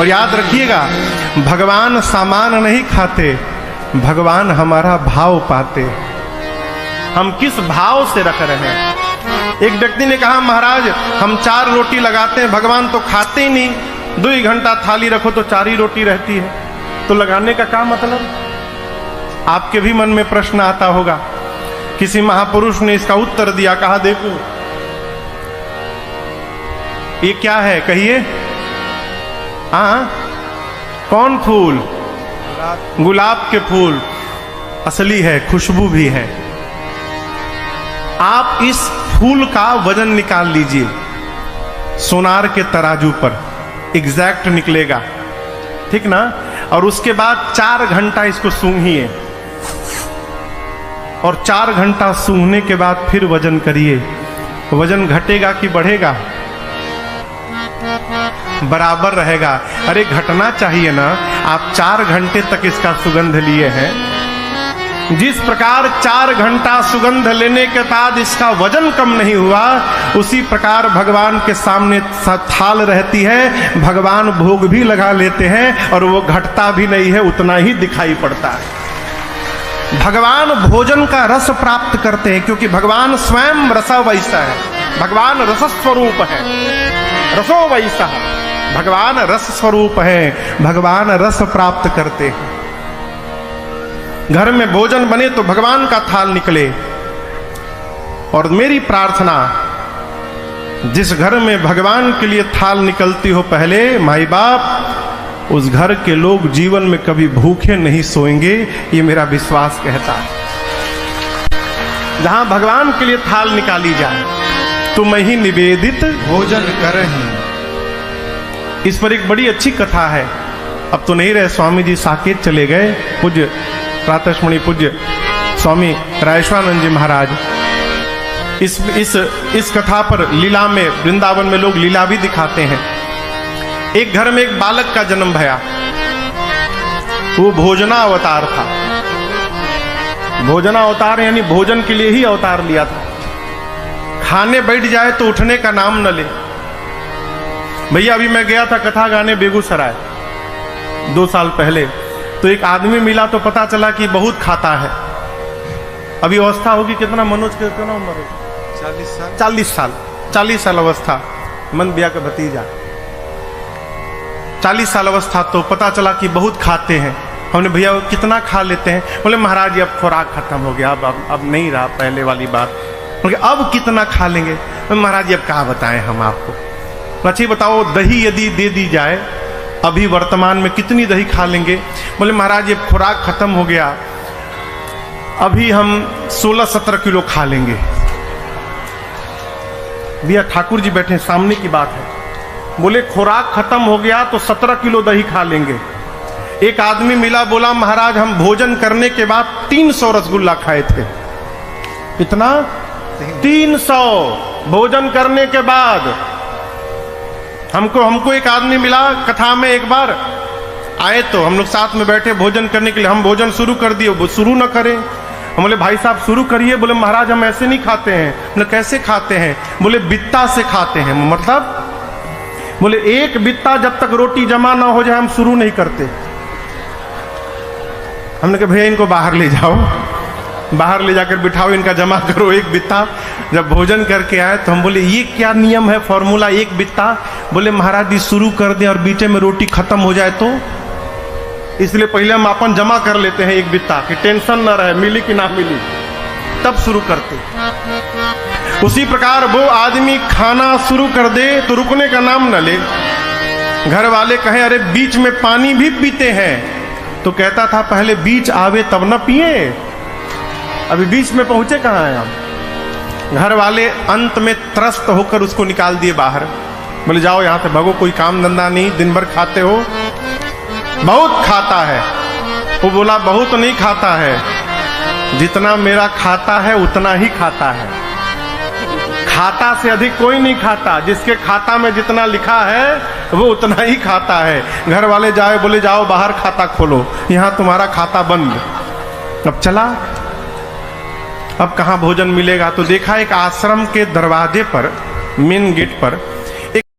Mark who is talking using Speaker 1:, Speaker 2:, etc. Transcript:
Speaker 1: और याद रखिएगा, भगवान सामान नहीं खाते, भगवान हमारा भाव पाते। हम किस भाव से रख रहे हैं। एक व्यक्ति ने कहा, महाराज हम 4 रोटी लगाते हैं, भगवान तो खाते ही नहीं, 2 घंटा थाली रखो तो 4 ही रोटी रहती है, तो लगाने का क्या मतलब। आपके भी मन में प्रश्न आता होगा। किसी महापुरुष ने इसका उत्तर दिया, कहा देखो ये क्या है, कहिए। हाँ, कौन फूल? गुलाब के फूल असली है, खुशबू भी है। आप इस फूल का वजन निकाल लीजिए, सोनार के तराजू पर एग्जैक्ट निकलेगा, ठीक ना। और उसके बाद 4 घंटा इसको सूंघिए, और 4 घंटा सूंघने के बाद फिर वजन करिए। वजन घटेगा कि बढ़ेगा? बराबर रहेगा। अरे घटना चाहिए ना, आप 4 घंटे तक इसका सुगंध लिए हैं। जिस प्रकार 4 घंटा सुगंध लेने के बाद इसका वजन कम नहीं हुआ, उसी प्रकार भगवान के सामने थाल रहती है, भगवान भोग भी लगा लेते हैं और वो घटता भी नहीं है, उतना ही दिखाई पड़ता है। भगवान भोजन का रस प्राप्त करते हैं, क्योंकि भगवान स्वयं रसा वैसा है। भगवान रस स्वरूप है, रसो वैसा। भगवान रस स्वरूप है, भगवान रस प्राप्त करते हैं। घर में भोजन बने तो भगवान का थाल निकले। और मेरी प्रार्थना, जिस घर में भगवान के लिए थाल निकलती हो, पहले माई बाप, उस घर के लोग जीवन में कभी भूखे नहीं सोएंगे, ये मेरा विश्वास कहता है। जहां भगवान के लिए थाल निकाली जाए, तुम ही निवेदित
Speaker 2: भोजन करहीं।
Speaker 1: इस पर एक बड़ी अच्छी कथा है। अब तो नहीं रहे, स्वामी जी साकेत चले गए, पूज्य प्रातस्मरणीय पूज्य स्वामी रायेश्वरानंद जी महाराज। इस कथा पर लीला में, वृंदावन में लोग लीला भी दिखाते हैं। एक घर में एक बालक का जन्म भया, वो भोजना अवतार था। भोजना अवतार यानी भोजन के लिए ही अवतार लिया था। खाने बैठ जाए तो उठने का नाम न ले। भैया अभी मैं गया था कथा गाने बेगूसराय 2 साल पहले, तो एक आदमी मिला तो पता चला कि बहुत खाता है। अभी अवस्था होगी कितना, मनोज के कितना उम्र है? 40 साल अवस्था, मन बिया का भतीजा। 40 साल अवस्था, तो पता चला कि बहुत खाते हैं। हमने भैया कितना खा लेते हैं? बोले महाराज अब खुराक खत्म हो गया, अब नहीं रहा पहले वाली बात। बोले अब कितना खा लेंगे? महाराज अब क्या बताएं हम आपको। अच्छी बताओ, दही यदि दे दी जाए अभी वर्तमान में कितनी दही खा लेंगे? बोले महाराज ये खुराक खत्म हो गया, अभी हम 16-17 किलो खा लेंगे। भैया ठाकुर जी बैठे सामने की बात है। बोले खुराक खत्म हो गया तो 17 किलो दही खा लेंगे। एक आदमी मिला, बोला महाराज हम भोजन करने के बाद 300 रसगुल्ला खाए थे। कितना? 300 भोजन करने के बाद। हमको एक आदमी मिला कथा में, एक बार आए तो हम लोग साथ में बैठे भोजन करने के लिए। हम भोजन शुरू कर दिए, वो शुरू न करें। हम बोले भाई साहब शुरू करिए। बोले महाराज हम ऐसे नहीं खाते हैं। बोले कैसे खाते हैं? बोले बित्ता से खाते हैं। मतलब? बोले एक बित्ता जब तक रोटी जमा ना हो जाए हम शुरू नहीं करते। हमने कहा भैया इनको बाहर ले जाओ, बाहर ले जाकर बिठाओ, इनका जमा करो एक बित्ता। जब भोजन करके आए तो हम बोले ये क्या नियम है, फॉर्मूला एक बित्ता? बोले महाराज जी शुरू कर दें और बीचे में रोटी खत्म हो जाए तो, इसलिए पहले हम अपन जमा कर लेते हैं एक बित्ता कि टेंशन ना रहे मिली कि ना मिली, तब शुरू करते। उसी प्रकार वो आदमी खाना शुरू कर दे तो रुकने का नाम न ले। घर वाले कहें अरे बीच में पानी भी पीते हैं, तो कहता था पहले बीच आवे तब न पिए। अभी बीच में पहुंचे कहां हैं हम? घर वाले अंत में त्रस्त होकर उसको निकाल दिए बाहर। बोले जाओ यहां से भागो, कोई काम धंधा नहीं, दिन भर खाते हो। बहुत खाता है। वो बोला बहुत नहीं खाता है, जितना मेरा खाता है उतना ही खाता है। खाता से अधिक कोई नहीं खाता, जिसके खाता में जितना लिखा है वो उतना ही खाता है। घर वाले जाए, बोले जाओ बाहर खाता खोलो, यहां तुम्हारा खाता बंद। अब चला, अब कहां भोजन मिलेगा? तो देखा एक आश्रम के दरवाजे पर, मेन गेट पर